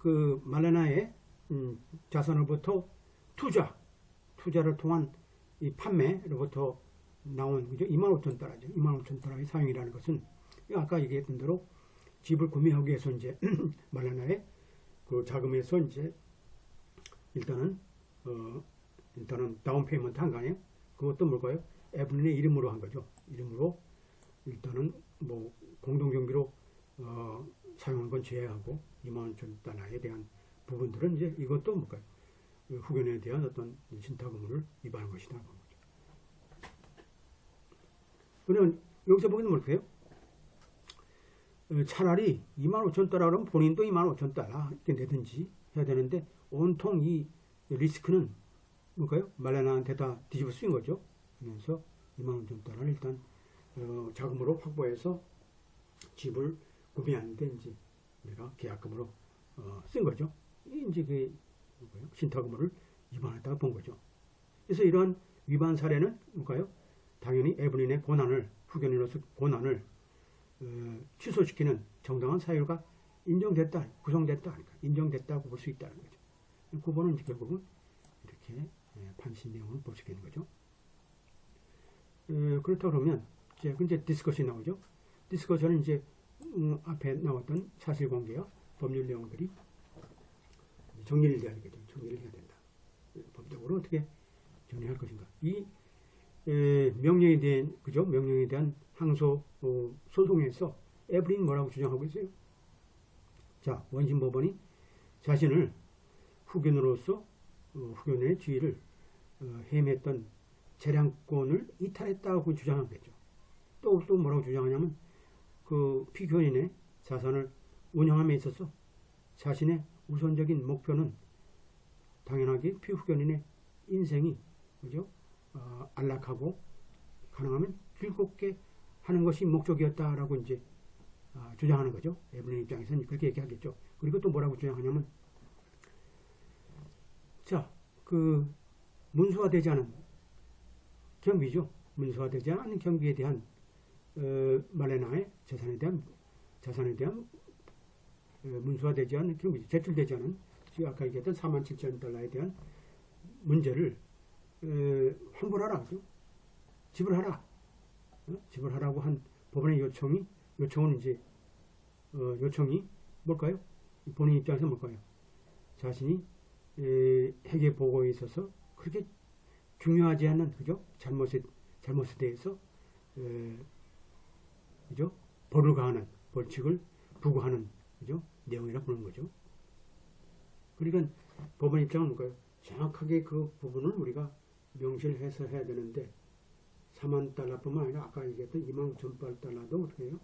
그 말레나의 자산으로부터 투자를 통한 이 판매로부터 나온 그죠? 25,000달러죠. 25,000달러의 사용이라는 것은 아까 얘기했던 대로 집을 구매하기 위해서 이제 말레나의 그 자금에서 이제 일단은 다운 페이먼트 한 거 아니에요? 그것도 뭘까요? 에블린의 이름으로 한 거죠. 이름으로 일단은 뭐 공동 경비로 사용한 건 제외하고 25,000달러에 대한 부분들은 이제 이것도 뭘까요? 후견에 대한 어떤 신탁 의무를 위반한 것이다. 그러면 여기서 보기는 뭘까요? 차라리 25,000달러면 본인도 25,000달러 이렇게 내든지 해야 되는데 온통 이 리스크는 뭘까요? 말레나한테 다 뒤집어 쓰인 거죠. 그래서 25,000달러를 일단 자금으로 확보해서 집을 구매하는데 이제 우리가 계약금으로 쓴 거죠. 이제 그 신탁 의무를 위반했다고 본 거죠. 그래서 이러한 위반 사례는 뭘까요? 당연히 에블린의 고난을 후견인으로서 고난을 취소시키는 정당한 사유가 인정됐다, 구성됐다, 그러니까 인정됐다고 볼 수 있다는 거죠. 그 부분은 이제 결국은 이렇게 판시 내용을 볼 수 있는 거죠. 그렇다 그러면 이제 디스커션이 나오죠. 디스커션은 이제 앞에 나왔던 사실관계와 법률 내용들이 정리를 해야 되겠죠. 정리를 해야 된다. 법적으로 어떻게 정리할 것인가. 이 명령에 대한 그죠? 명령에 대한 항소 소송에서 에블린 뭐라고 주장하고 있어요? 자, 원심 법원이 자신을 후견으로서 후견의 지위를 해임했던 재량권을 이탈했다고 주장하겠죠. 또 뭐라고 주장하냐면 그 피고인의 자산을 운영함에 있어서 자신의 우선적인 목표는 당연하게 피후견인의 인생이 그죠? 안락하고 가능하면 즐겁게 하는 것이 목적이었다라고 이제 주장하는 거죠. 에블린 입장에서는 그렇게 얘기하겠죠. 그리고 또 뭐라고 주장하냐면 자, 그 문서화되지 않은 경비죠. 문서화되지 않은 경비에 대한 말레나의 자산에 대한 문서화되지 않은 경비, 제출되지 않은 지금 아까 얘기했던 47,000달러에 대한 문제를 환불하라, 그죠? 지불하라, 지불하라고 한 법원의 요청은 이제 요청이 뭘까요? 본인 입장에서 뭘까요? 자신이 회계 보고에 있어서 그렇게 중요하지 않은 그죠? 잘못에 대해서 그죠? 벌을 가하는 벌칙을 부과하는 그죠? 내용이라 보는 거죠. 그러니까 법원 입장은 뭘까요? 정확하게 그 부분을 우리가 명시를 해서 해야 되는데 4만 달러뿐만 아니라 아까 얘기했던 25,000달러도 어떻게 해요?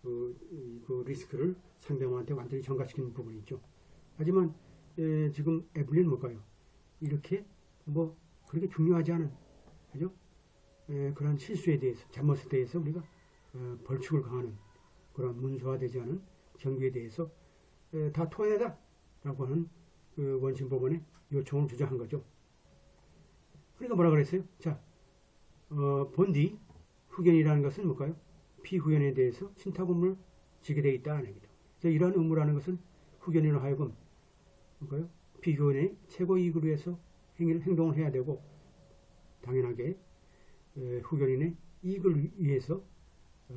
그 리스크를 상대방한테 완전히 전가시키는 부분이 있죠. 하지만 지금 에블린 뭘까요? 이렇게 뭐 그렇게 중요하지 않은 그죠? 그런 실수에 대해서 잘못에 대해서 우리가 벌칙을 가하는 그런 문서화되지 않은 경비에 대해서 다 토해내다 라고 하는 그 원심법원의 요청을 주장한 거죠. 그러니까 뭐라 그랬어요? 자, 본디 후견이라는 것은 뭘까요? 피후견에 대해서 신탁 의무를 지게 되어 있다는 얘기죠. 그래서 이러한 의무라는 것은 후견인으로 하여금 뭘까요? 피후견의 최고 이익을 위해서 행동을 해야 되고 당연하게 후견인의 이익을 위해서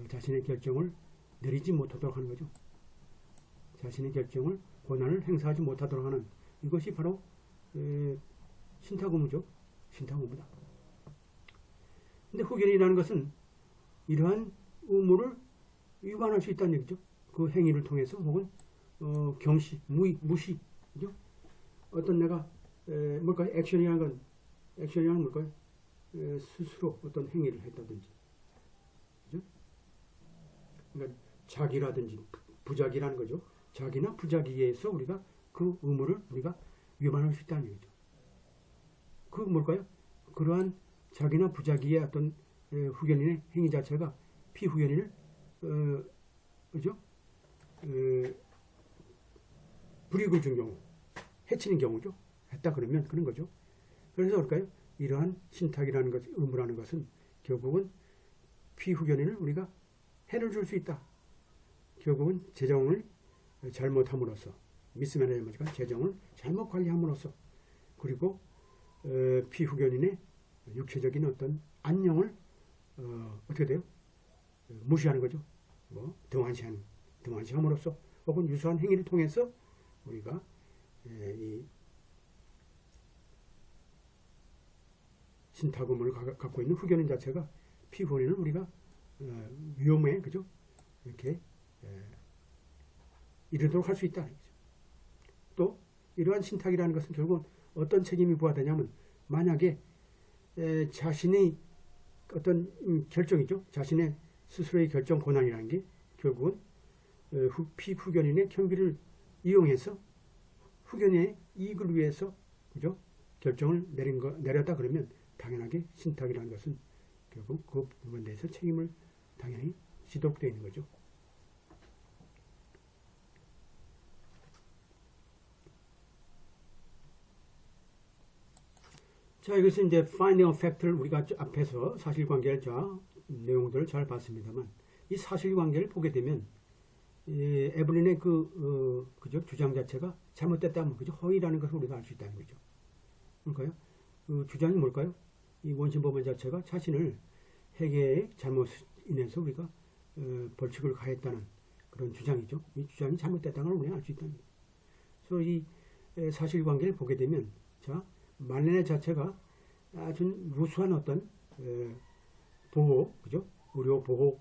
자신의 결정을 내리지 못하도록 하는 거죠. 자신의 결정을 권한을 행사하지 못하도록 하는 이것이 바로 신탁 의무죠. 신탁 의무다. 근데 후견이라는 것은 이러한 의무를 위반할 수 있다는 얘기죠. 그 행위를 통해서 혹은 경시, 무시, 그죠? 어떤 내가 뭘까요? 액션이라는 뭘까요? 스스로 어떤 행위를 했다든지, 그죠? 그러니까 자기라든지 부작이라는 거죠. 자기나 부작위에 의해서 우리가 그 의무를 우리가 위반할 수 있다는 얘기죠. 그 뭘까요? 그러한 자기나 부작위의 어떤 후견인의 행위 자체가 피후견인을 그죠? 불이익을 준 경우, 해치는 경우죠. 했다 그러면 그런 거죠. 그래서 그럴까요? 이러한 신탁이라는 것, 의무라는 것은 결국은 피후견인을 우리가 해를 줄 수 있다. 결국은 재정을 잘못함으로써 미스매너지먼트가 재정을 잘못 관리함으로써 그리고 피후견인의 육체적인 어떤 안녕을 어떻게 돼요? 무시하는 거죠. 뭐 등한시함으로써 혹은 유사한 행위를 통해서 우리가 이 신탁음을 갖고 있는 후견인 자체가 피후견인을 우리가 위험에 그죠? 이렇게 이르도록 할 수 있다는 거죠. 또 이러한 신탁이라는 것은 결국은 어떤 책임이 부과되냐면 만약에 자신의 어떤 결정이죠. 자신의 스스로의 결정 권한이라는 게 결국은 피후견인의 경비를 이용해서 후견인의 이익을 위해서 그죠? 결정을 내렸다 그러면 당연하게 신탁이라는 것은 결국 그 부분에 대해서 책임을 당연히 지도록 되어 있는 거죠. 자, 이것은 이제 finding of fact를 우리가 앞에서 사실관계를 내용들을 잘 봤습니다만 이 사실관계를 보게 되면 에블린의 그죠 주장 자체가 잘못됐다면 그죠 허위라는 것을 우리가 알 수 있다는 거죠. 그러니까요. 그 주장이 뭘까요? 이 원신법원 자체가 자신을 회계의 잘못으로 인해서 우리가 벌칙을 가했다는 그런 주장이죠. 이 주장이 잘못됐다는 걸 우리가 알 수 있다는 거죠. 그래서 이 사실관계를 보게 되면 자 말레네 자체가 아주 무수한 어떤 보호, 그죠? 의료 보호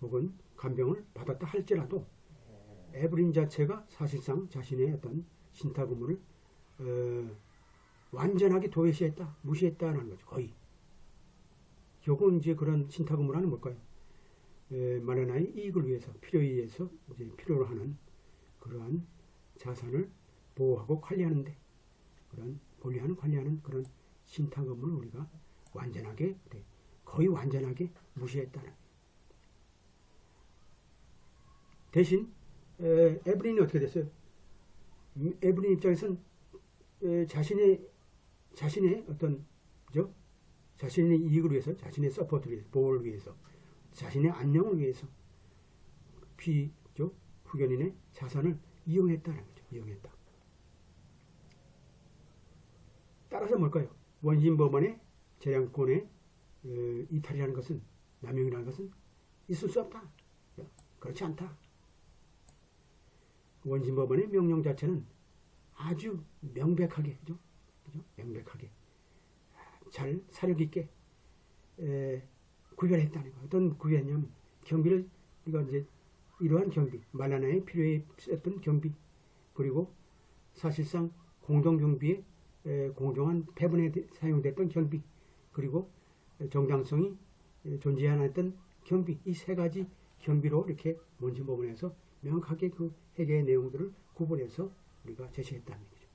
혹은 간병을 받았다 할지라도 에블린 자체가 사실상 자신의 어떤 신탁 의무를 완전하게 도외시했다, 무시했다는 거죠. 거의. 결국은 이제 그런 신탁 의무라는 뭘까요? 말레나의 이익을 위해서, 필요에 의해서 이제 필요로 하는 그러한 자산을 보호하고 관리하는데 그런 보유하는 관리하는 그런 신탁 의무를 우리가 완전하게 거의 완전하게 무시했다는 대신 에블린이 어떻게 됐어요? 에블린 입장에서는 자신의 어떤 그죠? 자신의 이익을 위해서 자신의 서포트를 위해서 보호를 위해서 자신의 안녕을 위해서 후견인의 자산을 이용했다는 거죠. 이용했다. 따라서 뭘까요? 원신법원의 재량권의 이탈이라는 것은 남용이라는 것은 있을 수 없다. 그렇지 않다. 원신법원의 명령 자체는 아주 명백하게, 그죠? 명백하게 잘 사력 있게 구별했다는 거예요. 어떤 구별했냐면 경비를 우리가 이제 이러한 경비, 말라나의 필요에 쓰였던 경비 그리고 사실상 공동 경비에 공정한 배분에 사용됐던 경비 그리고 정당성이 존재하지 않았던 경비 이 세 가지 경비로 이렇게 원신법원에서 명확하게 그 회계의 내용들을 구분해서 우리가 제시했다는 거죠.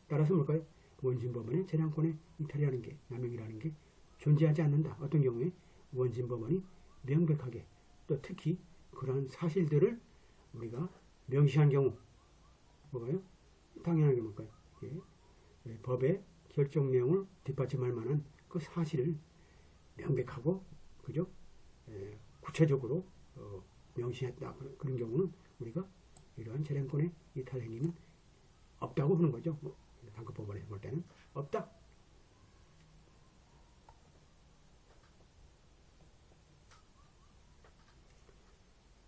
따라서 뭘까요? 원신법원의 재량권의 이탈이라는 게 남용이라는 게 존재하지 않는다. 어떤 경우에 원신법원이 명백하게 또 특히 그러한 사실들을 우리가 명시한 경우 뭐가요? 당연하게 뭘까요? 법의 결정 내용을 뒷받침할 만한 그 사실을 명백하고 그죠? 구체적으로 명시했다. 그런 경우는 우리가 이러한 재량권의 이탈 행위는 없다고 보는 거죠. 상급법원에서 볼 때는 없다.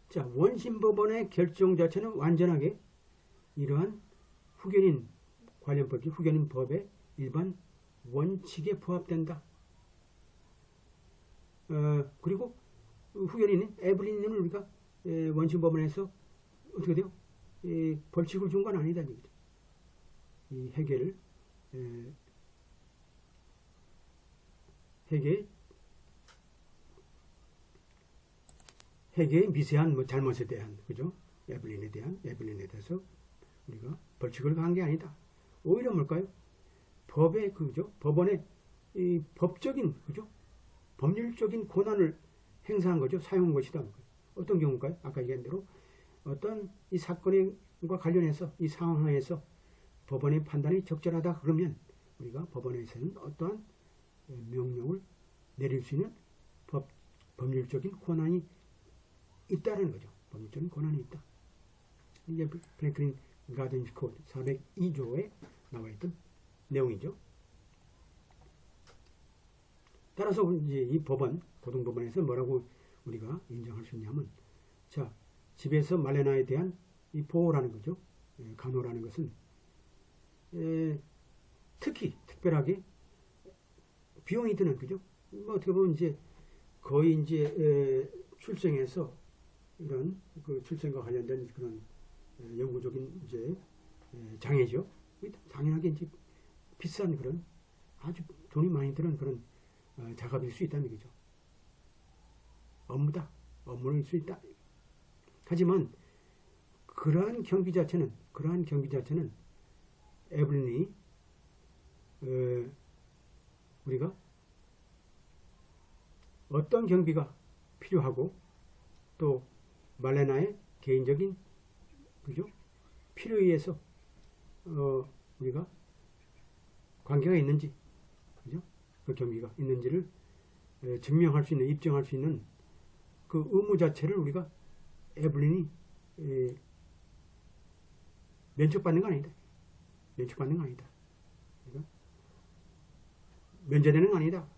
자, 원신법원의 결정 자체는 완전하게 이러한 후견인 관련법이 후견인 법의 일반 원칙에 부합된다. 그리고 후견인인 에블린님을 우리가 원신법원에서 어떻게 돼요? 벌칙을 준 건 아니다는 얘기죠. 이 회계의 미세한 잘못에 대한 그죠? 에블린에 대해서 우리가 벌칙을 가한 게 아니다. 오히려 뭘까요? 법의 그죠? 법원의 이 법적인 그죠? 법률적인 권한을 행사한 거죠. 사용한 것이다. 어떤 경우일까요? 아까 얘기한 대로 어떤 이 사건과 관련해서 이 상황에서 법원의 판단이 적절하다 그러면 우리가 법원에서는 어떠한 명령을 내릴 수 있는 법률적인 권한이 있다는 거죠. 법률적인 권한이 있다. 이제 프랭클린 가든스 코드 402조에 나와 있던 내용이죠. 따라서 이제 이 법원, 고등법원에서 뭐라고 우리가 인정할 수 있냐면, 자, 집에서 말레나에 대한 이 보호라는 거죠. 간호라는 것은 특히 특별하게 비용이 드는, 그죠? 뭐 어떻게 보면 이제 거의 이제 출생에서 이런 그 출생과 관련된 그런 영구적인 이제 장애죠. 당연하게 이제 비싼 그런 아주 돈이 많이 드는 그런 작업일 수 있다는 얘기죠. 업무일 수 있다. 하지만 그러한 경비 자체는 에블린이 우리가 어떤 경비가 필요하고 또 말레나의 개인적인, 그죠? 필요에 의해서 우리가 관계가 있는지, 그죠? 그 경비가 있는지를 증명할 수 있는, 입증할 수 있는 그 의무 자체를 우리가 에블린이 면책받는 거 아니다. 면책받는 거 아니다. 그러니까 면제되는 거 아니다.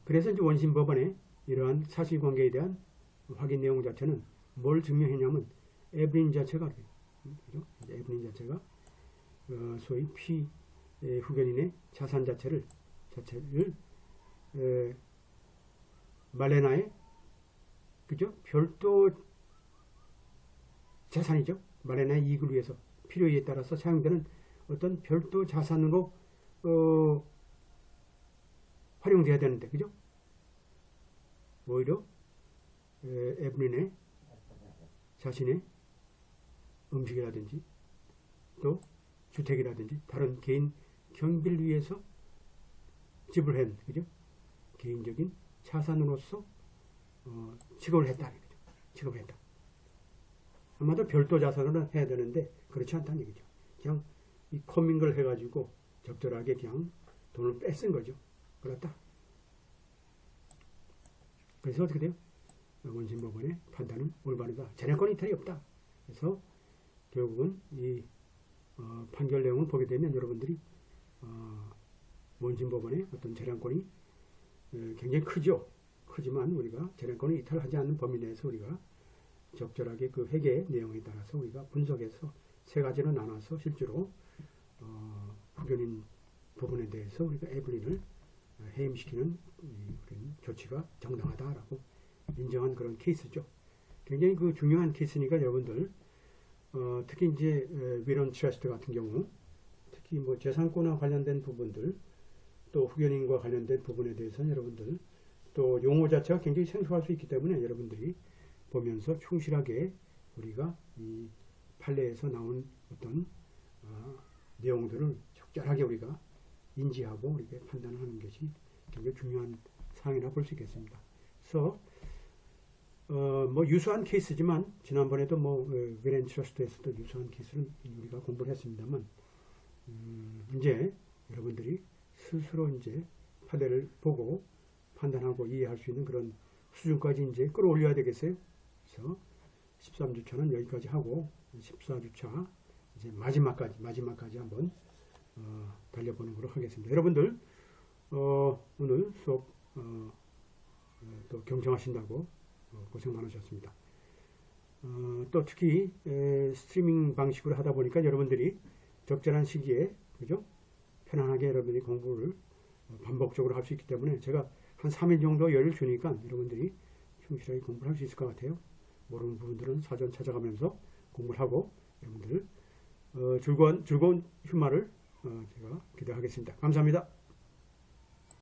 그래서 이제 원심 법원에 이러한 사실관계에 대한 확인 내용 자체는 뭘 증명했냐면 에블린 자체가, 그죠? 에블린 자체가 소위 후견인의 자산 자체를 말레나의, 그죠? 별도 자산이죠. 말레나의 이익을 위해서 필요에 따라서 사용되는 어떤 별도 자산으로 활용돼야 되는데, 그죠? 오히려 에블린의 자신의 음식이라든지 또 주택이라든지 다른 개인 경비를 위해서 지불한, 그죠? 개인적인 자산으로서 취급을 했다. 그죠? 취급을 했다. 아마도 별도 자산으로 해야 되는데 그렇지 않다는 얘기죠. 그냥 이 커밍글 해가지고 적절하게 그냥 돈을 뺏은 거죠. 그렇다. 그래서 어떻게 돼요? 원심법원의 판단은 올바르다. 재량권 이탈이 없다. 그래서 결국은 이 판결 내용을 보게 되면 여러분들이 원심법원의 어떤 재량권이 굉장히 크죠. 크지만 우리가 재량권을 이탈하지 않는 범위 내에서 우리가 적절하게 그 회계 내용에 따라서 우리가 분석해서 세 가지로 나눠서 실제로 후견인 부분에 대해서 우리가 에블린을 해임시키는 그런 조치가 정당하다라고 인정한 그런 케이스죠. 굉장히 그 중요한 케이스니까 여러분들 특히 이제 위런 트러스트 같은 경우 특히 뭐 재산권과 관련된 부분들 또 후견인과 관련된 부분에 대해서는 여러분들 또 용어 자체가 굉장히 생소할 수 있기 때문에 여러분들이 보면서 충실하게 우리가 이 판례에서 나온 어떤 내용들을 적절하게 우리가 인지하고 우리가 판단을 하는 것이 굉장히 중요한 사항이라고 볼 수 있겠습니다. 그래서 뭐 유사한 케이스지만 지난번에도 뭐 위렌 트러스트에서도 유사한 케이스를 우리가 공부를 했습니다만 이제 여러분들이 스스로 이제 판례를 보고 판단하고 이해할 수 있는 그런 수준까지 이제 끌어올려야 되겠어요. 그래서 13주차는 여기까지 하고 14주차 이제 마지막까지 한번 달려보는 걸로 하겠습니다. 여러분들 오늘 수업 또 경청하신다고 고생 많으셨습니다. 또 특히 스트리밍 방식으로 하다 보니까 여러분들이 적절한 시기에, 그죠? 편안하게 여러분들이 공부를 반복적으로 할 수 있기 때문에 제가 한 3일 정도 여유를 주니까 여러분들이 충실하게 공부를 할 수 있을 것 같아요. 모르는 부분들은 사전 찾아가면서 공부를 하고 여러분들 즐거운 휴마를 제가 기대하겠습니다. 감사합니다.